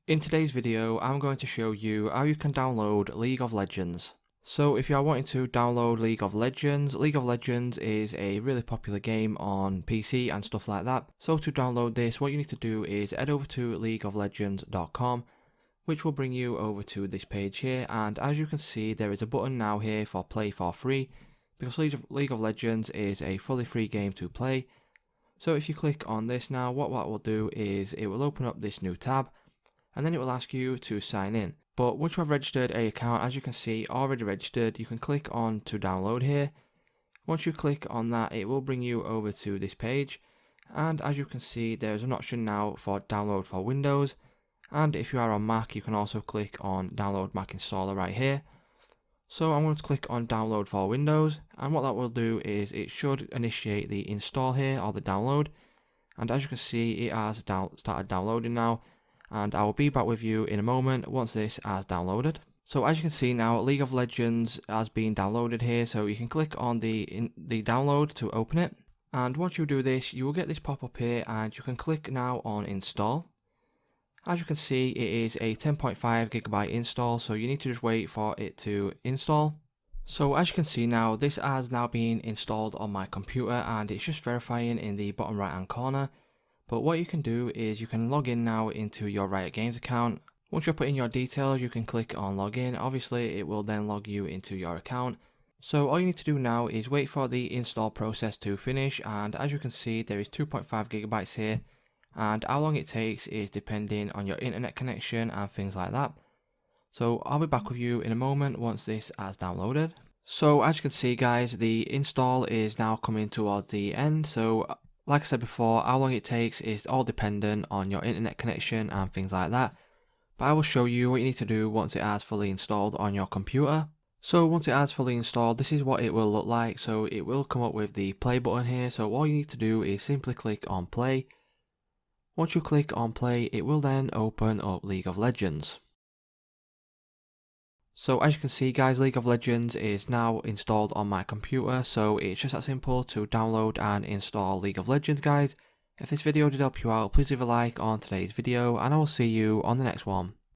In today's video, I'm going to show you how you can download League of Legends. So if you are wanting to download League of Legends is a really popular game on PC and stuff like that. So to download this, what you need to do is head over to leagueoflegends.com, which will bring you over to this page here, and as you can see there is a button now here for play for free, because League of Legends is a fully free game to play. So if you click on this now, what will do is it will open up this new tab, and then it will ask you to sign in. But once you have registered an account, as you can see already registered, you can click on to download here. Once you click on that, it will bring you over to this page, and as you can see there's an option now for download for Windows, and if you are on Mac you can also click on download Mac installer right here. So I'm going to click on download for Windows, and what that will do is it should initiate the install here, or the download, and as you can see it has started downloading now, and I will be back with you in a moment once this has downloaded. So as you can see now, League of Legends has been downloaded here, so you can click on the download to open it, and once you do this you will get this pop up here, and you can click now on install. As you can see it is a 10.5 GB install, so you need to just wait for it to install. So as you can see now, this has now been installed on my computer, and it's just verifying in the bottom right hand corner. But what you can do is you can log in now into your Riot Games account. Once you put in your details you can click on login. Obviously it will then log you into your account. So all you need to do now is wait for the install process to finish, and as you can see there is 2.5 GB here, and how long it takes is depending on your internet connection and things like that. So I'll be back with you in a moment once this has downloaded. So as you can see guys, the install is now coming towards the end. So like I said before, how long it takes is all dependent on your internet connection and things like that. But I will show you what you need to do once it has fully installed on your computer. So once it has fully installed, this is what it will look like. So it will come up with the play button here. So all you need to do is simply click on play. Once you click on play, it will then open up League of Legends. So as you can see guys, League of Legends is now installed on my computer, so it's just that simple to download and install League of Legends guys. If this video did help you out, please leave a like on today's video, and I will see you on the next one.